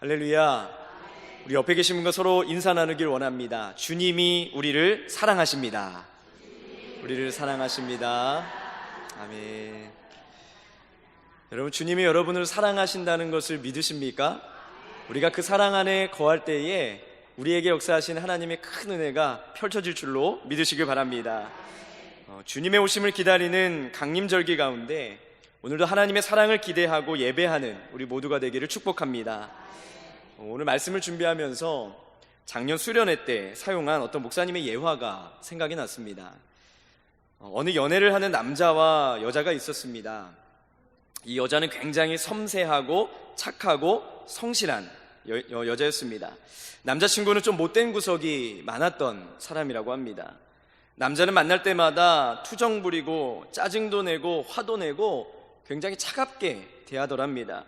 할렐루야. 우리 옆에 계신 분과 서로 인사 나누길 원합니다. 주님이 우리를 사랑하십니다. 우리를 사랑하십니다. 아멘. 여러분, 주님이 여러분을 사랑하신다는 것을 믿으십니까? 우리가 그 사랑 안에 거할 때에 우리에게 역사하신 하나님의 큰 은혜가 펼쳐질 줄로 믿으시길 바랍니다. 주님의 오심을 기다리는 강림절기 가운데 오늘도 하나님의 사랑을 기대하고 예배하는 우리 모두가 되기를 축복합니다. 오늘 말씀을 준비하면서 작년 수련회 때 사용한 어떤 목사님의 예화가 생각이 났습니다. 어느 연애를 하는 남자와 여자가 있었습니다. 이 여자는 굉장히 섬세하고 착하고 성실한 여자였습니다. 남자친구는 좀 못된 구석이 많았던 사람이라고 합니다. 남자는 만날 때마다 투정 부리고 짜증도 내고 화도 내고 굉장히 차갑게 대하더랍니다.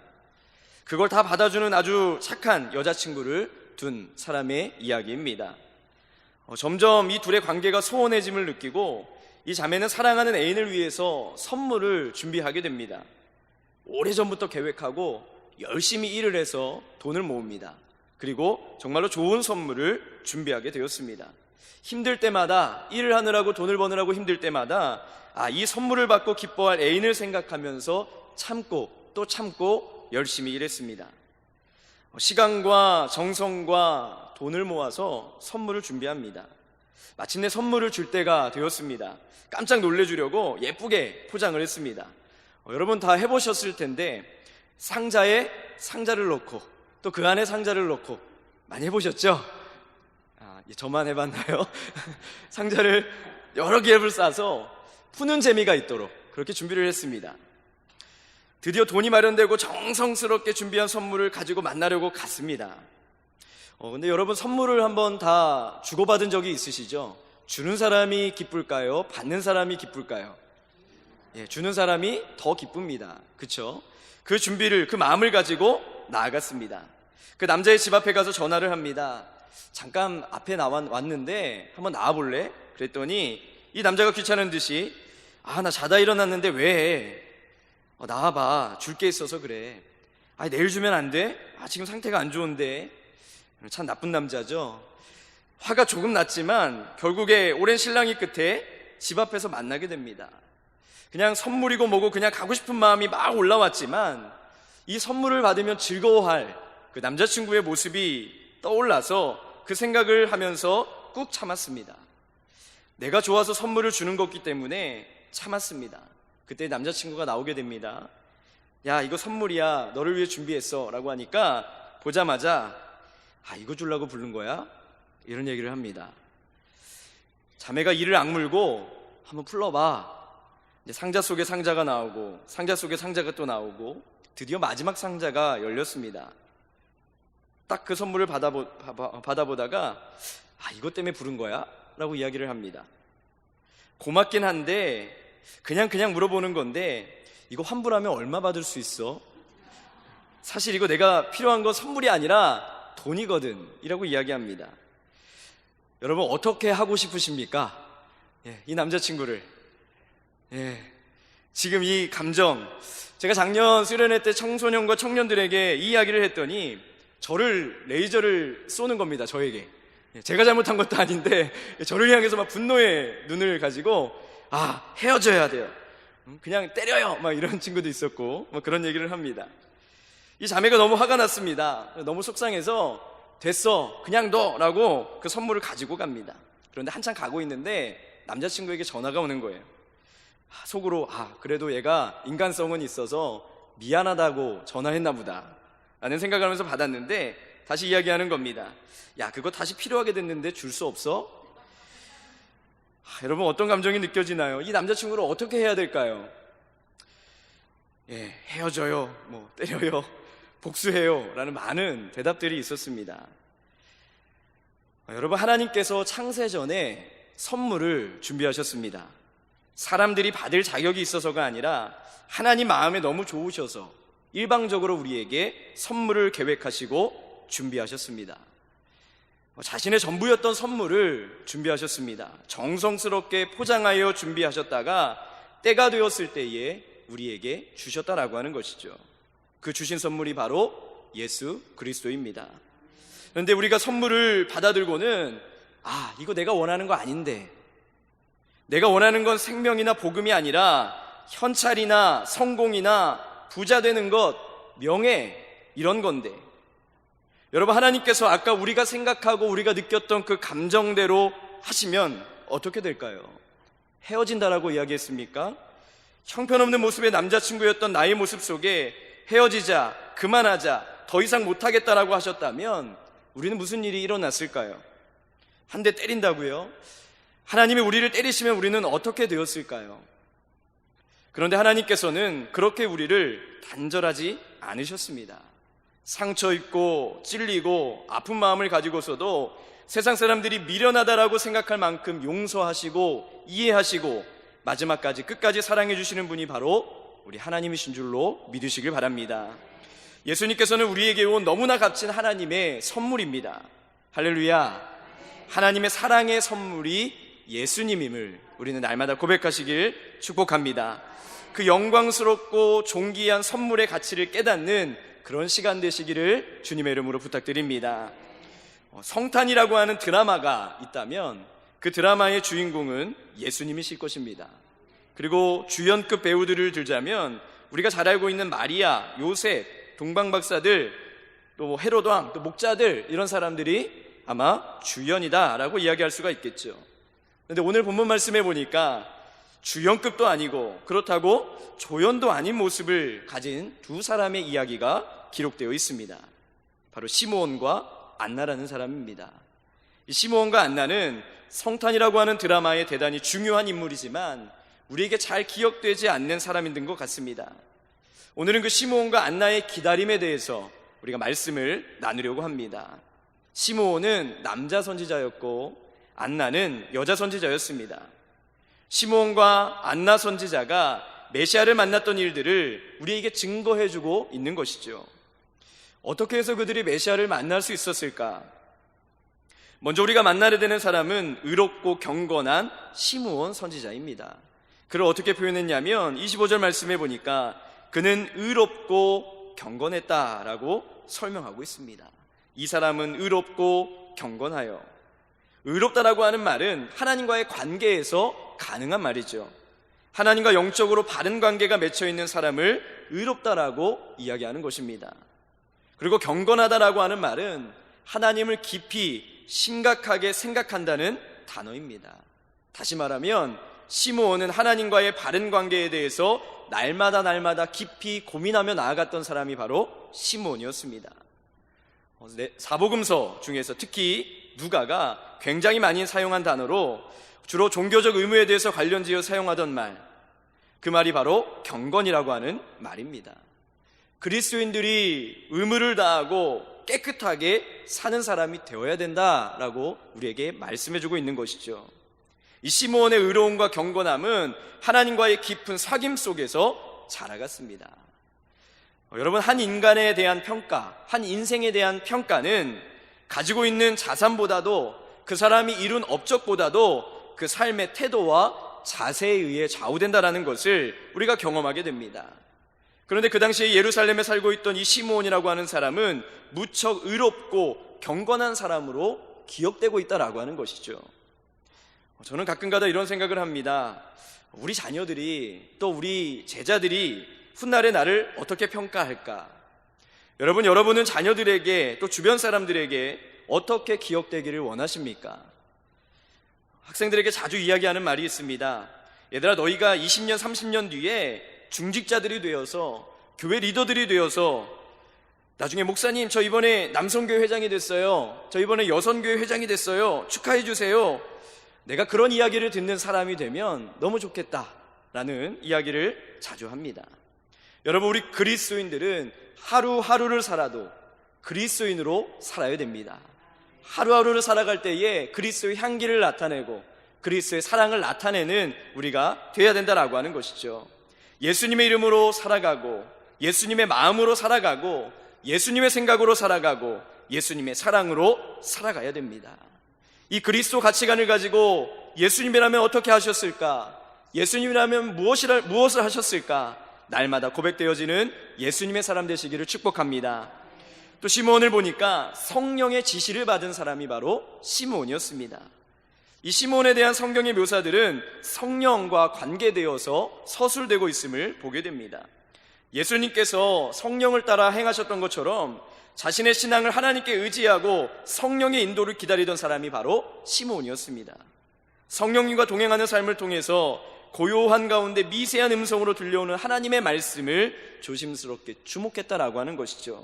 그걸 다 받아주는 아주 착한 여자친구를 둔 사람의 이야기입니다. 점점 이 둘의 관계가 소원해짐을 느끼고 이 자매는 사랑하는 애인을 위해서 선물을 준비하게 됩니다. 오래전부터 계획하고 열심히 일을 해서 돈을 모읍니다. 그리고 정말로 좋은 선물을 준비하게 되었습니다. 힘들 때마다, 일을 하느라고 돈을 버느라고 힘들 때마다 이 선물을 받고 기뻐할 애인을 생각하면서 참고 또 참고 열심히 일했습니다. 시간과 정성과 돈을 모아서 선물을 준비합니다. 마침내 선물을 줄 때가 되었습니다. 깜짝 놀래주려고 예쁘게 포장을 했습니다. 여러분 다 해보셨을 텐데 상자에 상자를 넣고 또 그 안에 상자를 넣고 많이 해보셨죠? 저만 해봤나요? 상자를 여러 개를 싸서 푸는 재미가 있도록 그렇게 준비를 했습니다. 드디어 돈이 마련되고 정성스럽게 준비한 선물을 가지고 만나려고 갔습니다. 근데 여러분, 선물을 한번 다 주고받은 적이 있으시죠? 주는 사람이 기쁠까요? 받는 사람이 기쁠까요? 주는 사람이 더 기쁩니다. 그쵸? 그 준비를, 그 마음을 가지고 나아갔습니다. 그 남자의 집 앞에 가서 전화를 합니다. 잠깐 앞에 왔는데 한번 나와볼래? 그랬더니 이 남자가 귀찮은 듯이 나 자다 일어났는데 왜? 나와봐. 줄 게 있어서 그래. 내일 주면 안 돼? 지금 상태가 안 좋은데. 참 나쁜 남자죠. 화가 조금 났지만 결국에 오랜 실랑이 끝에 집 앞에서 만나게 됩니다. 그냥 선물이고 뭐고 그냥 가고 싶은 마음이 막 올라왔지만 이 선물을 받으면 즐거워할 그 남자친구의 모습이 떠올라서 그 생각을 하면서 꾹 참았습니다. 내가 좋아서 선물을 주는 거기 때문에 참았습니다. 그때 남자친구가 나오게 됩니다. 야, 이거 선물이야. 너를 위해 준비했어. 라고 하니까 보자마자 이거 주려고 부른 거야? 이런 얘기를 합니다. 자매가 이를 악물고 한번 풀러봐. 이제 상자 속에 상자가 나오고 상자 속에 상자가 또 나오고 드디어 마지막 상자가 열렸습니다. 딱 그 선물을 받아보다가 이것 때문에 부른 거야? 라고 이야기를 합니다. 고맙긴 한데 그냥 물어보는 건데 이거 환불하면 얼마 받을 수 있어? 사실 이거 내가 필요한 건 선물이 아니라 돈이거든 이라고 이야기합니다. 여러분, 어떻게 하고 싶으십니까? 이 남자친구를 지금 이 감정, 제가 작년 수련회 때 청소년과 청년들에게 이 이야기를 했더니 저를 레이저를 쏘는 겁니다. 저에게. 제가 잘못한 것도 아닌데 저를 향해서 막 분노의 눈을 가지고 헤어져야 돼요. 그냥 때려요. 막 이런 친구도 있었고 그런 얘기를 합니다. 이 자매가 너무 화가 났습니다. 너무 속상해서 됐어, 그냥 둬라고 그 선물을 가지고 갑니다. 그런데 한참 가고 있는데 남자친구에게 전화가 오는 거예요. 속으로 그래도 얘가 인간성은 있어서 미안하다고 전화했나 보다 라는 생각을 하면서 받았는데 다시 이야기하는 겁니다. 야, 그거 다시 필요하게 됐는데 줄 수 없어? 여러분, 어떤 감정이 느껴지나요? 이 남자친구를 어떻게 해야 될까요? 헤어져요, 때려요, 복수해요 라는 많은 대답들이 있었습니다. 여러분, 하나님께서 창세 전에 선물을 준비하셨습니다. 사람들이 받을 자격이 있어서가 아니라 하나님 마음에 너무 좋으셔서 일방적으로 우리에게 선물을 계획하시고 준비하셨습니다. 자신의 전부였던 선물을 준비하셨습니다. 정성스럽게 포장하여 준비하셨다가 때가 되었을 때에 우리에게 주셨다라고 하는 것이죠. 그 주신 선물이 바로 예수 그리스도입니다. 그런데 우리가 선물을 받아들고는 이거 내가 원하는 거 아닌데, 내가 원하는 건 생명이나 복음이 아니라 현찰이나 성공이나 부자 되는 것, 명예 이런 건데, 여러분, 하나님께서 아까 우리가 생각하고 우리가 느꼈던 그 감정대로 하시면 어떻게 될까요? 헤어진다라고 이야기했습니까? 형편없는 모습의 남자친구였던 나의 모습 속에 헤어지자, 그만하자, 더 이상 못하겠다라고 하셨다면 우리는 무슨 일이 일어났을까요? 한 대 때린다고요? 하나님이 우리를 때리시면 우리는 어떻게 되었을까요? 그런데 하나님께서는 그렇게 우리를 단절하지 않으셨습니다. 상처 입고 찔리고 아픈 마음을 가지고서도 세상 사람들이 미련하다라고 생각할 만큼 용서하시고 이해하시고 마지막까지 끝까지 사랑해 주시는 분이 바로 우리 하나님이신 줄로 믿으시길 바랍니다. 예수님께서는 우리에게 온 너무나 값진 하나님의 선물입니다. 할렐루야. 하나님의 사랑의 선물이 예수님임을 우리는 날마다 고백하시길 축복합니다. 그 영광스럽고 존귀한 선물의 가치를 깨닫는 그런 시간 되시기를 주님의 이름으로 부탁드립니다. 성탄이라고 하는 드라마가 있다면 그 드라마의 주인공은 예수님이실 것입니다. 그리고 주연급 배우들을 들자면 우리가 잘 알고 있는 마리아, 요셉, 동방박사들, 또 헤롯 왕, 또 목자들, 이런 사람들이 아마 주연이다라고 이야기할 수가 있겠죠. 그런데 오늘 본문 말씀해 보니까 주연급도 아니고 그렇다고 조연도 아닌 모습을 가진 두 사람의 이야기가 기록되어 있습니다. 바로 시므온과 안나라는 사람입니다. 이 시므온과 안나는 성탄이라고 하는 드라마에 대단히 중요한 인물이지만 우리에게 잘 기억되지 않는 사람인 것 같습니다. 오늘은 그 시므온과 안나의 기다림에 대해서 우리가 말씀을 나누려고 합니다. 시므온은 남자 선지자였고 안나는 여자 선지자였습니다. 시므온과 안나 선지자가 메시아를 만났던 일들을 우리에게 증거해주고 있는 것이죠. 어떻게 해서 그들이 메시아를 만날 수 있었을까? 먼저 우리가 만나게 되는 사람은 의롭고 경건한 시므온 선지자입니다. 그를 어떻게 표현했냐면 25절 말씀해 보니까 그는 의롭고 경건했다라고 설명하고 있습니다. 이 사람은 의롭고 경건하여, 의롭다라고 하는 말은 하나님과의 관계에서 가능한 말이죠. 하나님과 영적으로 바른 관계가 맺혀 있는 사람을 의롭다라고 이야기하는 것입니다. 그리고 경건하다라고 하는 말은 하나님을 깊이 심각하게 생각한다는 단어입니다. 다시 말하면 시므온은 하나님과의 바른 관계에 대해서 날마다 깊이 고민하며 나아갔던 사람이 바로 시므온이었습니다. 사복음서 중에서 특히 누가가 굉장히 많이 사용한 단어로 주로 종교적 의무에 대해서 관련지어 사용하던 말, 그 말이 바로 경건이라고 하는 말입니다. 그리스도인들이 의무를 다하고 깨끗하게 사는 사람이 되어야 된다라고 우리에게 말씀해주고 있는 것이죠. 이 시므온의 의로움과 경건함은 하나님과의 깊은 사귐 속에서 자라갔습니다. 여러분, 한 인간에 대한 평가, 한 인생에 대한 평가는 가지고 있는 자산보다도 그 사람이 이룬 업적보다도 그 삶의 태도와 자세에 의해 좌우된다는 것을 우리가 경험하게 됩니다. 그런데 그 당시에 예루살렘에 살고 있던 이 시므온이라고 하는 사람은 무척 의롭고 경건한 사람으로 기억되고 있다라고 하는 것이죠. 저는 가끔가다 이런 생각을 합니다. 우리 자녀들이, 또 우리 제자들이 훗날에 나를 어떻게 평가할까? 여러분은 자녀들에게, 또 주변 사람들에게 어떻게 기억되기를 원하십니까? 학생들에게 자주 이야기하는 말이 있습니다. 얘들아, 너희가 20년, 30년 뒤에 중직자들이 되어서, 교회 리더들이 되어서 나중에 목사님, 저 이번에 남성교회 회장이 됐어요, 저 이번에 여성교회 회장이 됐어요, 축하해 주세요, 내가 그런 이야기를 듣는 사람이 되면 너무 좋겠다라는 이야기를 자주 합니다. 여러분, 우리 그리스도인들은 하루하루를 살아도 그리스도인으로 살아야 됩니다. 하루하루를 살아갈 때에 그리스도의 향기를 나타내고 그리스도의 사랑을 나타내는 우리가 되어야 된다라고 하는 것이죠. 예수님의 이름으로 살아가고, 예수님의 마음으로 살아가고, 예수님의 생각으로 살아가고, 예수님의 사랑으로 살아가야 됩니다. 이 그리스도 가치관을 가지고 예수님이라면 어떻게 하셨을까? 예수님이라면 무엇을 하셨을까? 날마다 고백되어지는 예수님의 사람 되시기를 축복합니다. 또 시므온을 보니까 성령의 지시를 받은 사람이 바로 시므온이었습니다. 이 시므온에 대한 성경의 묘사들은 성령과 관계되어서 서술되고 있음을 보게 됩니다. 예수님께서 성령을 따라 행하셨던 것처럼 자신의 신앙을 하나님께 의지하고 성령의 인도를 기다리던 사람이 바로 시므온이었습니다. 성령님과 동행하는 삶을 통해서 고요한 가운데 미세한 음성으로 들려오는 하나님의 말씀을 조심스럽게 주목했다라고 하는 것이죠.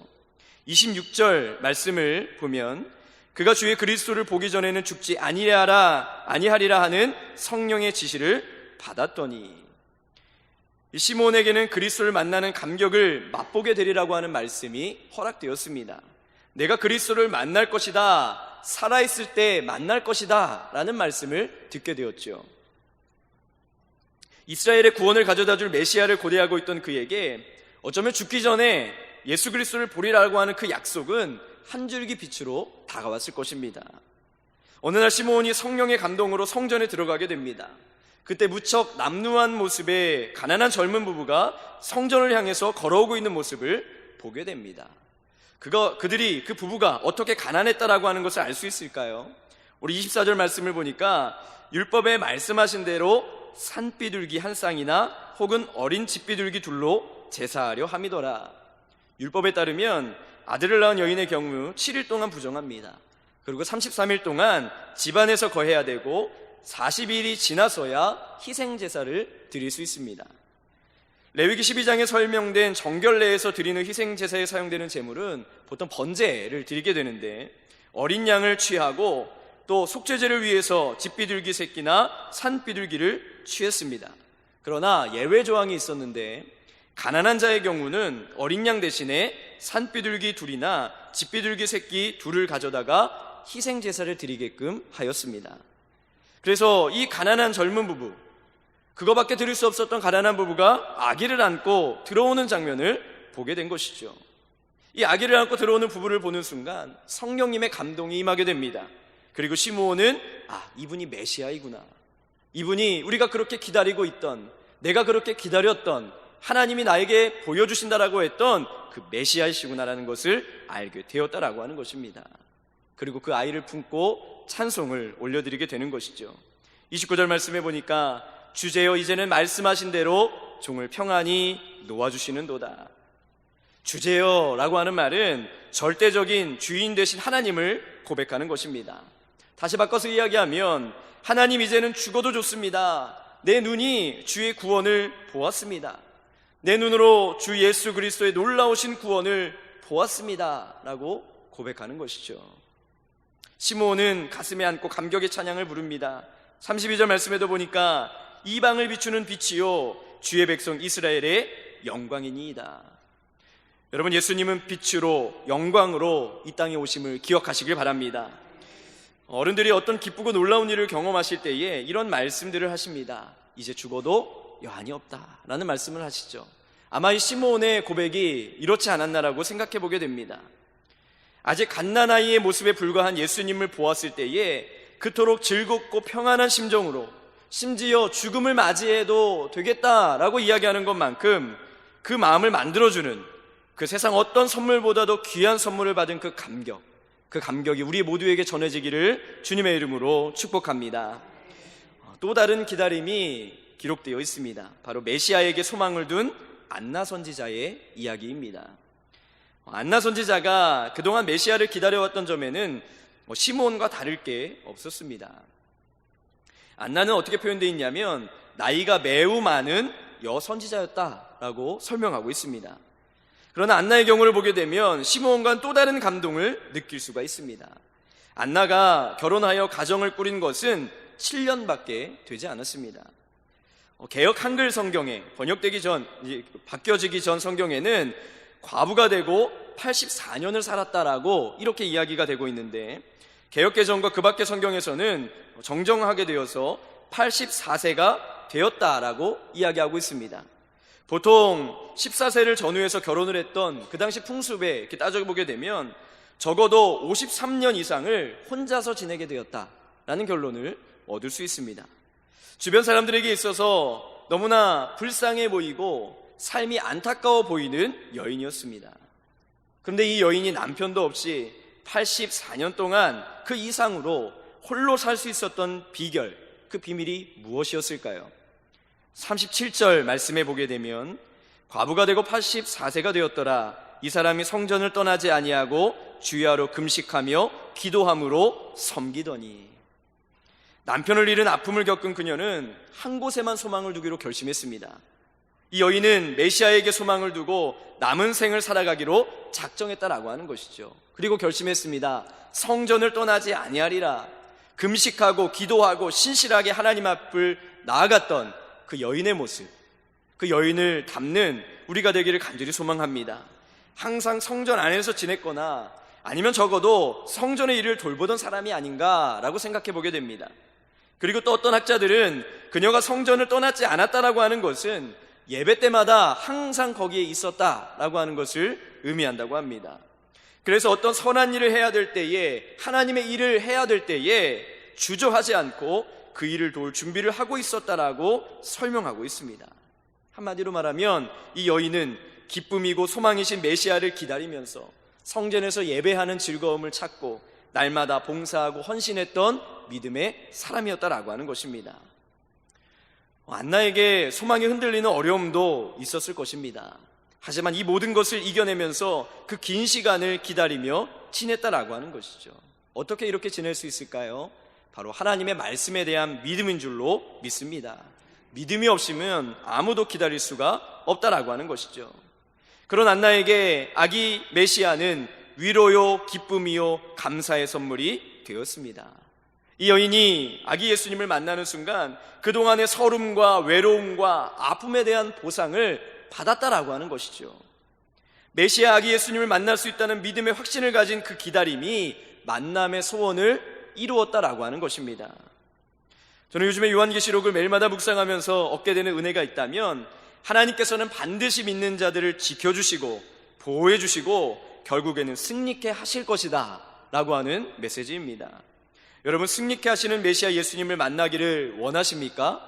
26절 말씀을 보면 그가 주의 그리스도를 보기 전에는 죽지 아니하리라 하는 성령의 지시를 받았더니, 이 시므온에게는 그리스도를 만나는 감격을 맛보게 되리라고 하는 말씀이 허락되었습니다. 내가 그리스도를 만날 것이다, 살아있을 때 만날 것이다 라는 말씀을 듣게 되었죠. 이스라엘의 구원을 가져다줄 메시아를 고대하고 있던 그에게 어쩌면 죽기 전에 예수 그리스도를 보리라고 하는 그 약속은 한 줄기 빛으로 다가왔을 것입니다. 어느 날 시므온이 성령의 감동으로 성전에 들어가게 됩니다. 그때 무척 남루한 모습의 가난한 젊은 부부가 성전을 향해서 걸어오고 있는 모습을 보게 됩니다. 그들이 그 부부가 어떻게 가난했다라고 하는 것을 알 수 있을까요? 우리 24절 말씀을 보니까 율법에 말씀하신 대로 산비둘기 한 쌍이나 혹은 어린 집비둘기 둘로 제사하려 함이더라. 율법에 따르면 아들을 낳은 여인의 경우 7일 동안 부정합니다. 그리고 33일 동안 집안에서 거해야 되고 40일이 지나서야 희생제사를 드릴 수 있습니다. 레위기 12장에 설명된 정결례에서 드리는 희생제사에 사용되는 제물은 보통 번제를 드리게 되는데, 어린 양을 취하고 또 속죄제를 위해서 집비둘기 새끼나 산비둘기를 취했습니다. 그러나 예외 조항이 있었는데, 가난한 자의 경우는 어린 양 대신에 산비둘기 둘이나 집비둘기 새끼 둘을 가져다가 희생제사를 드리게끔 하였습니다. 그래서 이 가난한 젊은 부부, 그거밖에 드릴 수 없었던 가난한 부부가 아기를 안고 들어오는 장면을 보게 된 것이죠. 이 아기를 안고 들어오는 부부를 보는 순간 성령님의 감동이 임하게 됩니다. 그리고 시므온은 이분이 메시아이구나, 이분이 우리가 그렇게 기다리고 있던, 내가 그렇게 기다렸던, 하나님이 나에게 보여주신다라고 했던 그 메시아이시구나라는 것을 알게 되었다라고 하는 것입니다. 그리고 그 아이를 품고 찬송을 올려드리게 되는 것이죠. 29절 말씀해 보니까 주제여 이제는 말씀하신 대로 종을 평안히 놓아주시는도다. 주제여 라고 하는 말은 절대적인 주인 되신 하나님을 고백하는 것입니다. 다시 바꿔서 이야기하면, 하나님 이제는 죽어도 좋습니다. 내 눈이 주의 구원을 보았습니다. 내 눈으로 주 예수 그리스도의 놀라우신 구원을 보았습니다 라고 고백하는 것이죠. 시므온은 가슴에 안고 감격의 찬양을 부릅니다. 32절 말씀에도 보니까 이방을 비추는 빛이요 주의 백성 이스라엘의 영광이니이다. 여러분, 예수님은 빛으로 영광으로 이 땅에 오심을 기억하시길 바랍니다. 어른들이 어떤 기쁘고 놀라운 일을 경험하실 때에 이런 말씀들을 하십니다. 이제 죽어도 여한이 없다 라는 말씀을 하시죠. 아마 이 시므온의 고백이 이렇지 않았나라고 생각해 보게 됩니다. 아직 갓난아이의 모습에 불과한 예수님을 보았을 때에 그토록 즐겁고 평안한 심정으로, 심지어 죽음을 맞이해도 되겠다라고 이야기하는 것만큼 그 마음을 만들어주는, 그 세상 어떤 선물보다도 귀한 선물을 받은 그 감격이 우리 모두에게 전해지기를 주님의 이름으로 축복합니다. 또 다른 기다림이 기록되어 있습니다. 바로 메시아에게 소망을 둔 안나 선지자의 이야기입니다. 안나 선지자가 그동안 메시아를 기다려왔던 점에는 시므온과 다를 게 없었습니다. 안나는 어떻게 표현되어 있냐면 나이가 매우 많은 여선지자였다라고 설명하고 있습니다. 그러나 안나의 경우를 보게 되면 시므온과는 또 다른 감동을 느낄 수가 있습니다. 안나가 결혼하여 가정을 꾸린 것은 7년밖에 되지 않았습니다. 개역 한글 성경에 바뀌어지기 전 성경에는 과부가 되고 84년을 살았다라고 이렇게 이야기가 되고 있는데, 개역개정과 그 밖의 성경에서는 정정하게 되어서 84세가 되었다라고 이야기하고 있습니다. 보통 14세를 전후해서 결혼을 했던 그 당시 풍습에 이렇게 따져보게 되면 적어도 53년 이상을 혼자서 지내게 되었다라는 결론을 얻을 수 있습니다. 주변 사람들에게 있어서 너무나 불쌍해 보이고 삶이 안타까워 보이는 여인이었습니다. 그런데 이 여인이 남편도 없이 84년 동안 그 이상으로 홀로 살 수 있었던 비결, 그 비밀이 무엇이었을까요? 37절 말씀해 보게 되면 과부가 되고 84세가 되었더라. 이 사람이 성전을 떠나지 아니하고 주야로 금식하며 기도함으로 섬기더니. 남편을 잃은 아픔을 겪은 그녀는 한 곳에만 소망을 두기로 결심했습니다. 이 여인은 메시아에게 소망을 두고 남은 생을 살아가기로 작정했다라고 하는 것이죠. 그리고 결심했습니다. 성전을 떠나지 아니하리라. 금식하고 기도하고 신실하게 하나님 앞을 나아갔던 그 여인의 모습, 그 여인을 닮는 우리가 되기를 간절히 소망합니다. 항상 성전 안에서 지냈거나 아니면 적어도 성전의 일을 돌보던 사람이 아닌가라고 생각해 보게 됩니다. 그리고 또 어떤 학자들은 그녀가 성전을 떠났지 않았다라고 하는 것은 예배 때마다 항상 거기에 있었다라고 하는 것을 의미한다고 합니다. 그래서 어떤 선한 일을 해야 될 때에, 하나님의 일을 해야 될 때에 주저하지 않고 그 일을 도울 준비를 하고 있었다라고 설명하고 있습니다. 한마디로 말하면 이 여인은 기쁨이고 소망이신 메시아를 기다리면서 성전에서 예배하는 즐거움을 찾고 날마다 봉사하고 헌신했던 믿음의 사람이었다라고 하는 것입니다. 안나에게 소망이 흔들리는 어려움도 있었을 것입니다. 하지만 이 모든 것을 이겨내면서 그 긴 시간을 기다리며 지냈다라고 하는 것이죠. 어떻게 이렇게 지낼 수 있을까요? 바로 하나님의 말씀에 대한 믿음인 줄로 믿습니다. 믿음이 없으면 아무도 기다릴 수가 없다라고 하는 것이죠. 그런 안나에게 아기 메시아는 위로요, 기쁨이요, 감사의 선물이 되었습니다. 이 여인이 아기 예수님을 만나는 순간 그동안의 서름과 외로움과 아픔에 대한 보상을 받았다라고 하는 것이죠. 메시아 아기 예수님을 만날 수 있다는 믿음의 확신을 가진 그 기다림이 만남의 소원을 이루었다라고 하는 것입니다. 저는 요즘에 요한계시록을 매일마다 묵상하면서 얻게 되는 은혜가 있다면 하나님께서는 반드시 믿는 자들을 지켜주시고 보호해주시고 결국에는 승리케 하실 것이다 라고 하는 메시지입니다. 여러분, 승리케 하시는 메시아 예수님을 만나기를 원하십니까?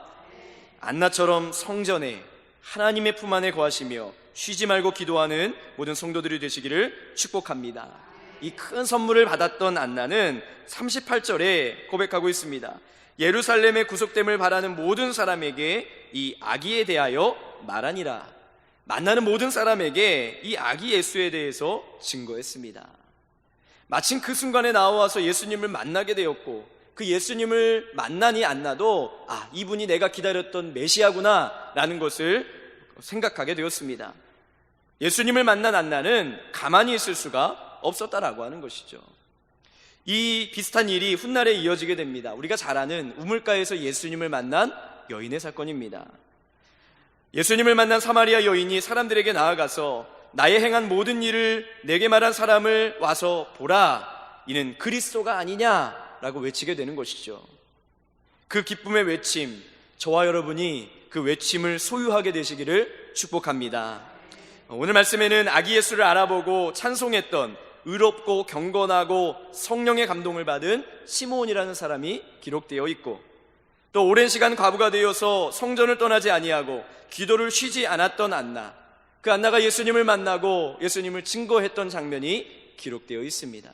안나처럼 성전에 하나님의 품 안에 거하시며 쉬지 말고 기도하는 모든 성도들이 되시기를 축복합니다. 이 큰 선물을 받았던 안나는 38절에 고백하고 있습니다. 예루살렘의 구속됨을 바라는 모든 사람에게 이 아기에 대하여 말하니라. 만나는 모든 사람에게 이 아기 예수에 대해서 증거했습니다. 마침 그 순간에 나와서 예수님을 만나게 되었고 그 예수님을 만나니 안나도 이분이 내가 기다렸던 메시아구나 라는 것을 생각하게 되었습니다. 예수님을 만난 안나는 가만히 있을 수가 없었다라고 하는 것이죠. 이 비슷한 일이 훗날에 이어지게 됩니다. 우리가 잘 아는 우물가에서 예수님을 만난 여인의 사건입니다. 예수님을 만난 사마리아 여인이 사람들에게 나아가서 나의 행한 모든 일을 내게 말한 사람을 와서 보라, 이는 그리스도가 아니냐라고 외치게 되는 것이죠. 그 기쁨의 외침, 저와 여러분이 그 외침을 소유하게 되시기를 축복합니다. 오늘 말씀에는 아기 예수를 알아보고 찬송했던 의롭고 경건하고 성령의 감동을 받은 시므온이라는 사람이 기록되어 있고, 또 오랜 시간 과부가 되어서 성전을 떠나지 아니하고 기도를 쉬지 않았던 안나, 그 안나가 예수님을 만나고 예수님을 증거했던 장면이 기록되어 있습니다.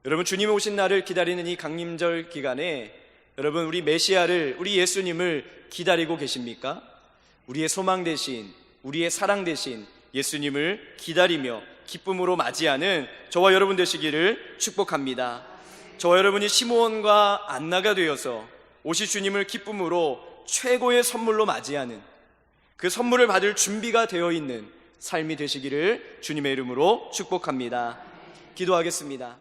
여러분, 주님이 오신 날을 기다리는 이 강림절 기간에 여러분, 우리 메시아를, 우리 예수님을 기다리고 계십니까? 우리의 소망 대신, 우리의 사랑 대신 예수님을 기다리며 기쁨으로 맞이하는 저와 여러분 되시기를 축복합니다. 저와 여러분이 시므온과 안나가 되어서 오실 주님을 기쁨으로 최고의 선물로 맞이하는, 그 선물을 받을 준비가 되어 있는 삶이 되시기를 주님의 이름으로 축복합니다. 기도하겠습니다.